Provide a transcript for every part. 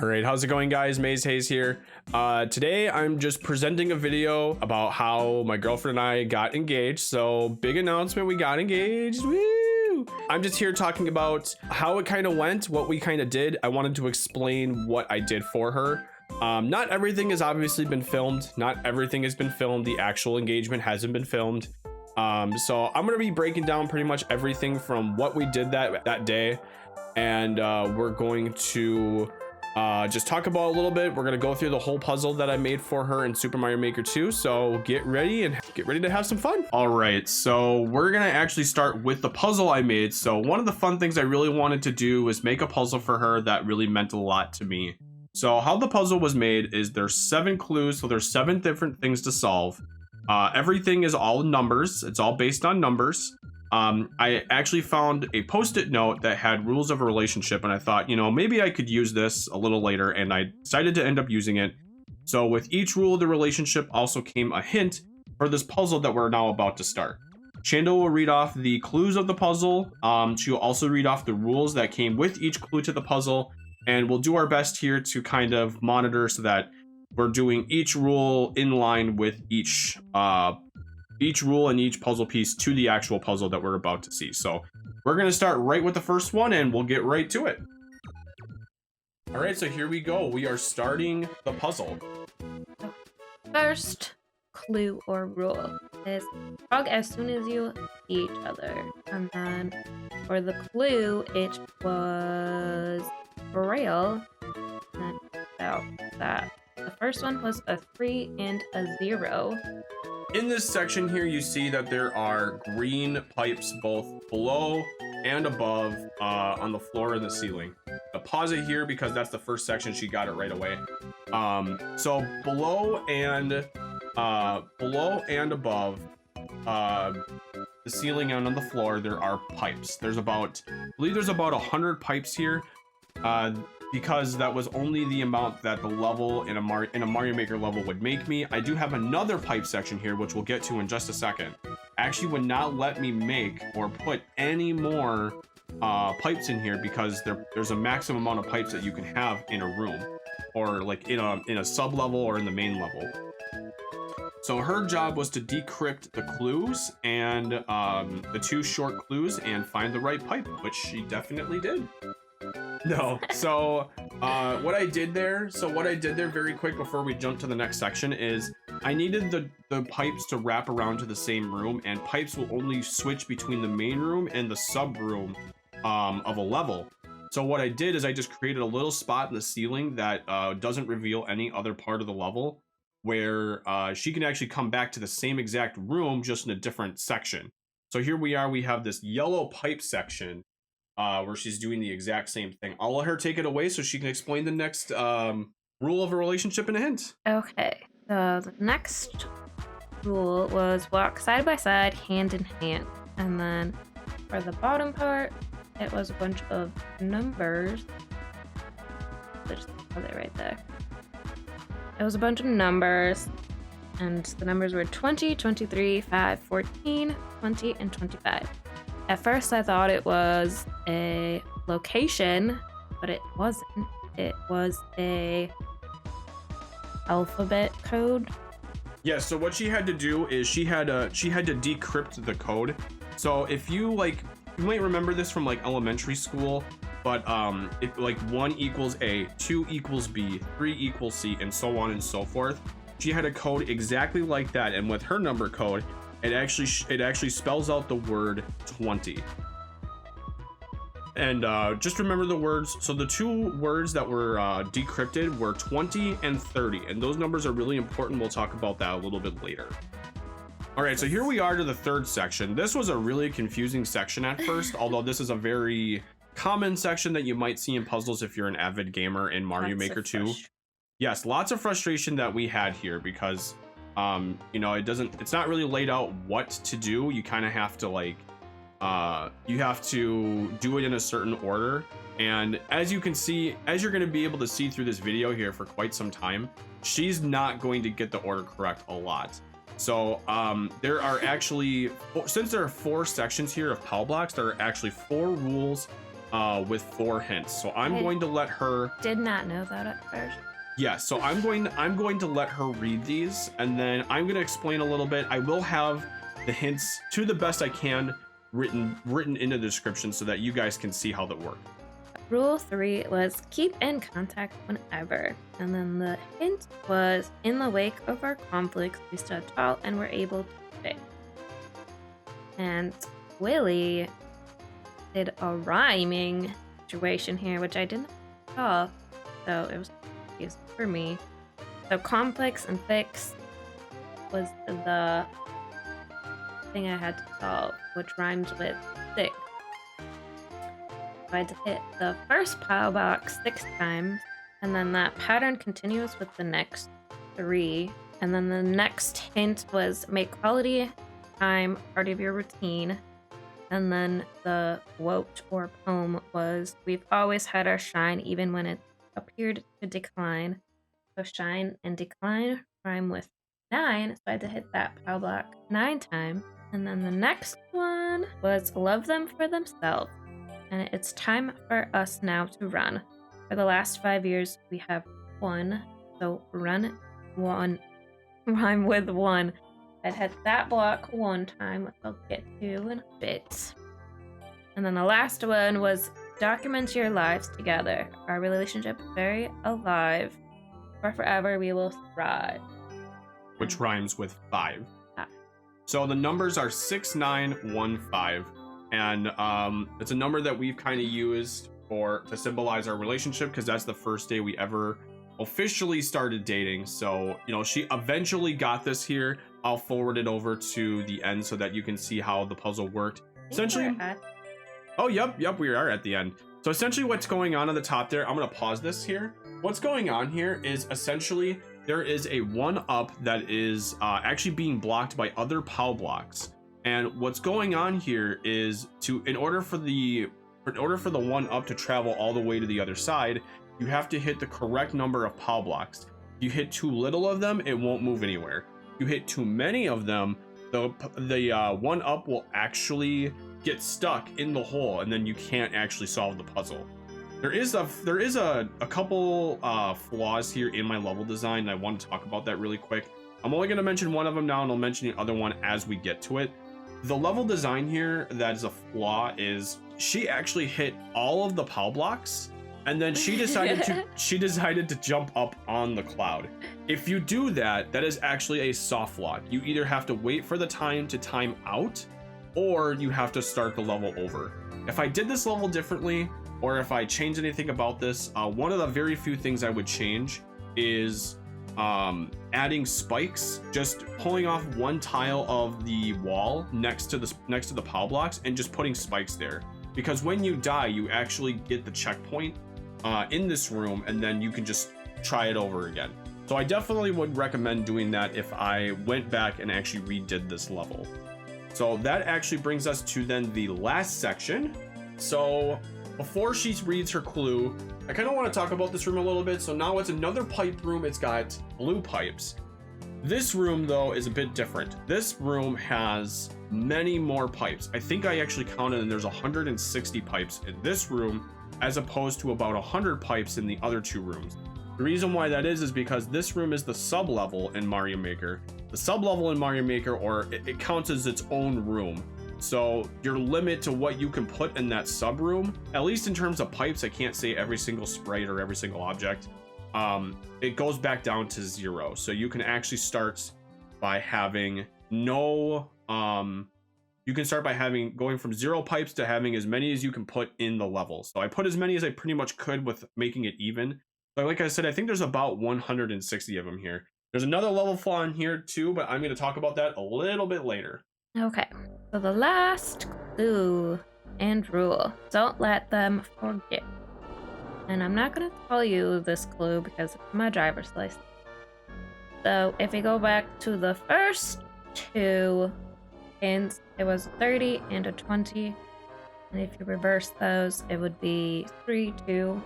All right, how's it going, guys? Maze Hayes here. Today I'm just presenting a video about how my girlfriend and I got engaged. So big announcement, we got engaged. Woo! I'm just here talking about how it kind of went, what we kind of did. I wanted to explain what I did for her. Not everything has obviously been filmed. Not everything has been filmed. The actual engagement hasn't been filmed. So I'm gonna be breaking down pretty much everything from what we did that day, and we're going to just talk about a little bit. We're gonna go through the whole puzzle that I made for her in Super Mario Maker 2. So get ready to have some fun. All right, so we're gonna actually start with the puzzle I made. So one of the fun things I really wanted to do was make a puzzle for her that really meant a lot to me. So how the puzzle was made is there's 7 clues, so there's 7 different things to solve. Everything is all numbers. It's all based on numbers. I actually found a post-it note that had rules of a relationship, and I thought, you know, maybe I could use this a little later, and I decided to end up using it. So with each rule of the relationship also came a hint for this puzzle that we're now about to start. Shanda will read off the clues of the puzzle. She'll also read off the rules that came with each clue to the puzzle, and we'll do our best here to kind of monitor so that we're doing each rule in line with each rule and each puzzle piece to the actual puzzle that we're about to see. So we're going to start right with the first one and we'll get right to it. All right, so here we go. We are starting the puzzle. First clue or rule is hug as soon as you see each other. And then for the clue, it was braille. And about that. The first one was a 3 and a 0. In this section here, you see that there are green pipes both below and above on the floor and the ceiling. I'll pause it here because that's the first section. She got it right away. So below and above the ceiling and on the floor, there are pipes. I believe there's about 100 pipes here. Because that was only the amount that the level in a Mario Maker level would make me. I do have another pipe section here, which we'll get to in just a second. Actually would not let me make or put any more pipes in here because there's a maximum amount of pipes that you can have in a room, or like in a sub level or in the main level. So her job was to decrypt the clues and the 2 short clues and find the right pipe, which she definitely did. No, so what I did there very quick before we jump to the next section is I needed the pipes to wrap around to the same room, and pipes will only switch between the main room and the sub room of a level. So what I did is I just created a little spot in the ceiling that doesn't reveal any other part of the level, where she can actually come back to the same exact room, just in a different section. So here we are, we have this yellow pipe section where she's doing the exact same thing. I'll let her take it away so she can explain the next rule of a relationship in a hint. Okay, so the next rule was walk side by side, hand in hand. And then for the bottom part, it was a bunch of numbers. Let's just put it right there. It was a bunch of numbers, and the numbers were 20, 23, 5, 14, 20, and 25. At first, I thought it was a location, but it wasn't. It was a alphabet code. Yeah, so what she had to do is she had to decrypt the code. So if you you might remember this from like elementary school, but if like 1 equals A, 2 equals B, 3 equals C, and so on and so forth. She had a code exactly like that, and with her number code, it actually spells out the word 20. And just remember the words. So the 2 words that were decrypted were 20 and 30, and those numbers are really important. We'll talk about that a little bit later. All right, so here we are to the third section. This was a really confusing section at first, although this is a very common section that you might see in puzzles if you're an avid gamer in Mario Maker 2. Yes, lots of frustration that we had here because you know, it's not really laid out what to do. You kind of have to you have to do it in a certain order. And as you can see, as you're going to be able to see through this video here for quite some time, she's not going to get the order correct a lot. So there are actually, since there are 4 sections here of Pal blocks, there are actually 4 rules with 4 hints. So I'm I going to let her. Did not know that at first. Yeah, so I'm going to let her read these, and then I'm going to explain a little bit. I will have the hints to the best I can written in the description so that you guys can see how that works. Rule 3 was keep in contact whenever. And then the hint was in the wake of our conflicts, we stood tall and were able to stay. And Willie did a rhyming situation here, which I didn't saw, so it was confusing for me. So conflicts and fix was the thing I had to solve, which rhymes with thick. I had to hit the first pile box 6 times, and then that pattern continues with the next 3. And then the next hint was make quality time part of your routine. And then the quote or poem was we've always had our shine even when it appeared to decline. So shine and decline rhyme with 9, so I had to hit that pile block 9 times. And then the next one was love them for themselves. And it's time for us now to run. For the last 5 years, we have won. So run 1, rhyme with 1. I'd hit that block 1 time, which I'll get to in a bit. And then the last one was document your lives together. Our relationship is very alive. For forever, we will thrive. Which rhymes with 5. Ah. So the numbers are 6, 9, 1, 5. And it's a number that we've kind of used to symbolize our relationship, because that's the first day we ever officially started dating. So, you know, she eventually got this here. I'll forward it over to the end so that you can see how the puzzle worked. Essentially, oh, yep, we are at the end. So essentially what's going on the top there, I'm going to pause this here. What's going on here is essentially there is a 1-up that is actually being blocked by other POW blocks. And what's going on here is in order for the 1-up to travel all the way to the other side, you have to hit the correct number of POW blocks. If you hit too little of them, it won't move anywhere. If you hit too many of them, the 1-up will actually get stuck in the hole, and then you can't actually solve the puzzle. There is a couple flaws here in my level design, and I want to talk about that really quick. I'm only going to mention one of them now, and I'll mention the other one as we get to it. The level design here that is a flaw is she actually hit all of the POW blocks, and then she decided to jump up on the cloud. If you do that, that is actually a soft lock. You either have to wait for the time to time out, or you have to start the level over. If I did this level differently, or if I changed anything about this, one of the very few things I would change is adding spikes, just pulling off one tile of the wall next to the POW blocks and just putting spikes there. Because when you die, you actually get the checkpoint in this room, and then you can just try it over again. So I definitely would recommend doing that if I went back and actually redid this level. So that actually brings us to then the last section. So before she reads her clue, I kind of want to talk about this room a little bit. So now it's another pipe room. It's got blue pipes. This room, though, is a bit different. This room has many more pipes. I think I actually counted, and there's 160 pipes in this room, as opposed to about 100 pipes in the other 2 rooms. The reason why that is because this room is the sub-level in Mario Maker. The sub-level in Mario Maker, or it counts as its own room. So your limit to what you can put in that sub room, at least in terms of pipes, I can't say every single sprite or every single object, it goes back down to 0. So you can actually start by having going from 0 pipes to having as many as you can put in the level. So I put as many as I pretty much could with making it even. But like I said, I think there's about 160 of them here. There's another level flaw in here too, but I'm going to talk about that a little bit later. Okay, so the last clue and rule, don't let them forget. And I'm not going to tell you this clue because it's my driver's license. So if we go back to the first 2 hints, it was 30 and a 20. And if you reverse those, it would be 3, 2,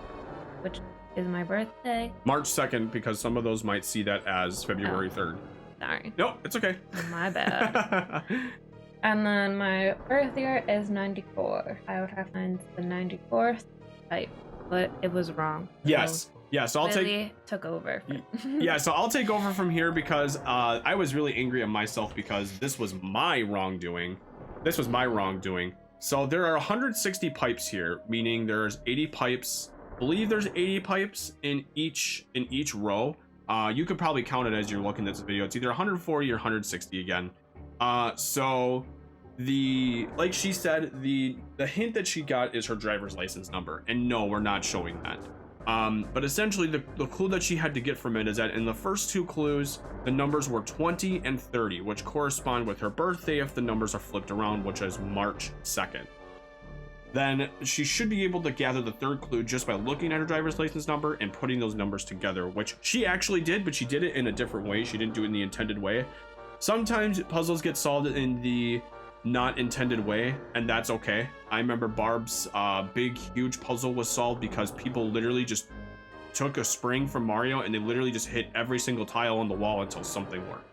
which is my birthday. March 2nd, because some of those might see that as February 3rd. Sorry. No, it's okay. My bad. And then my birth year is 94. I would have to find the 94th type, but it was wrong. Yes. Yeah, so I'll Lily took over. Yeah, so I'll take over from here because I was really angry at myself because this was my wrongdoing. So there are 160 pipes here, meaning there's 80 pipes. I believe there's 80 pipes in each row. You could probably count it as you're looking at this video. It's either 140 or 160 again. So like she said, the hint that she got is her driver's license number, and no, we're not showing that. But essentially the clue that she had to get from it is that in the first two clues, the numbers were 20 and 30, which correspond with her birthday if the numbers are flipped around, which is March 2nd. Then she should be able to gather the third clue just by looking at her driver's license number and putting those numbers together, which she actually did, but she did it in a different way. She didn't do it in the intended way. Sometimes puzzles get solved in the not intended way, and that's okay. I remember Barb's big huge puzzle was solved because people literally just took a spring from Mario and they literally just hit every single tile on the wall until something worked.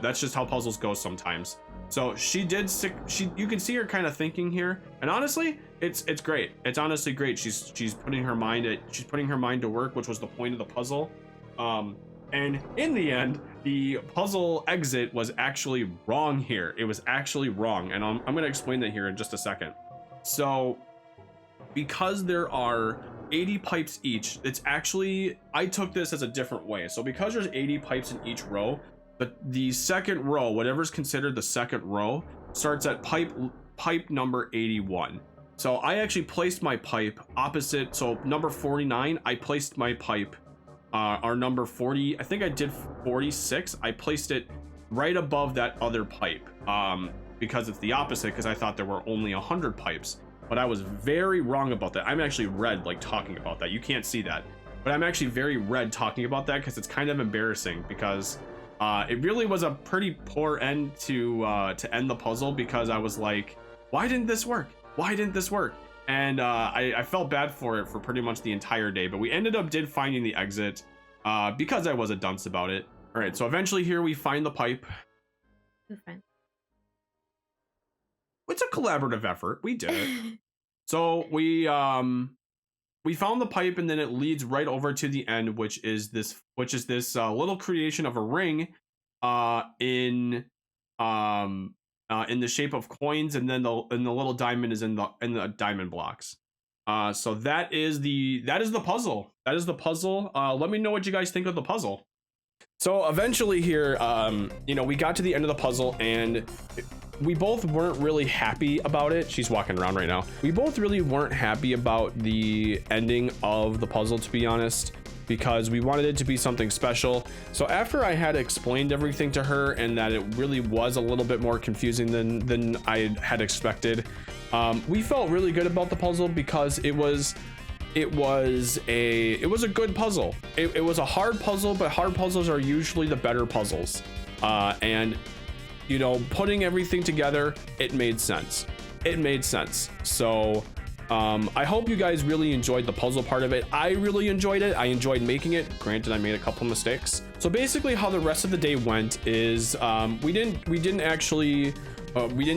That's just how puzzles go sometimes. So she did you can see her kind of thinking here, and honestly it's great. It's honestly great. She's putting her mind to work, which was the point of the puzzle. And in the end, the puzzle exit was actually wrong here. It was actually wrong. And I'm going to explain that here in just a second. So because there are 80 pipes each, it's actually, I took this as a different way. So because there's 80 pipes in each row, the second row, whatever's considered the second row, starts at pipe number 81. So I actually placed my pipe opposite. So number 49, I placed my pipe our number 40, I think I did 46. I placed it right above that other pipe because it's the opposite, because I thought there were only 100 pipes, but I was very wrong about that. I'm actually red like talking about that. You can't see that, but I'm actually very red talking about that because it's kind of embarrassing, because it really was a pretty poor end to end the puzzle, because I was like, why didn't this work? And I felt bad for it for pretty much the entire day, but we ended up finding the exit because I was a dunce about it. All right, so eventually here we find the pipe. It's a collaborative effort. We did it. So we found the pipe, and then it leads right over to the end, which is this little creation of a ring in the shape of coins, and then the little diamond is in the diamond blocks. So that is the puzzle. Let me know what you guys think of the puzzle. So eventually here, we got to the end of the puzzle, and we both weren't really happy about it. She's walking around right now. We both really weren't happy about the ending of the puzzle, to be honest, because we wanted it to be something special. So after I had explained everything to her, and that it really was a little bit more confusing than I had expected, we felt really good about the puzzle, because it was a good puzzle. It was a hard puzzle, but hard puzzles are usually the better puzzles. And putting everything together, it made sense. So I hope you guys really enjoyed the puzzle part of it. I really enjoyed it. I enjoyed making it. Granted, I made a couple mistakes. So basically how the rest of the day went is we didn't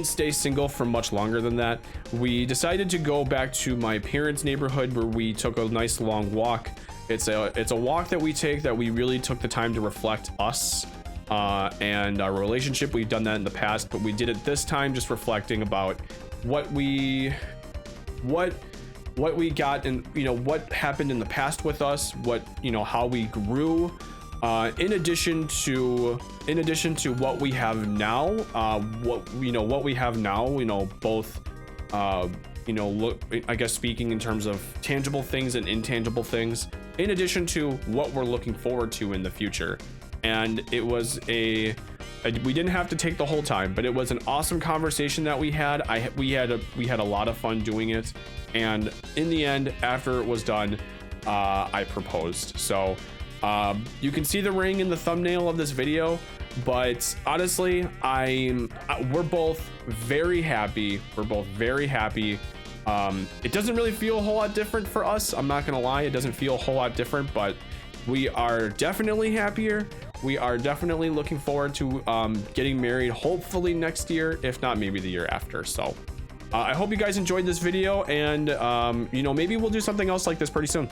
stay single for much longer than that. We decided to go back to my parents' neighborhood, where we took a nice long walk. It's a walk that we take that we really took the time to reflect us and our relationship. We've done that in the past, but we did it this time, just reflecting about what we got, and what happened in the past with us, how we grew, in addition to what we have now, both I guess speaking in terms of tangible things and intangible things, in addition to what we're looking forward to in the future. And it was we didn't have to take the whole time, but it was an awesome conversation that we had. We had a lot of fun doing it, and in the end, after it was done, I proposed. So you can see the ring in the thumbnail of this video, but honestly, we're both very happy. It doesn't really feel a whole lot different for us. I'm not gonna lie, it doesn't feel a whole lot different, but we are definitely happier. we are definitely looking forward to getting married, hopefully next year, if not maybe the year after. So I hope you guys enjoyed this video, and you know, maybe we'll do something else like this pretty soon.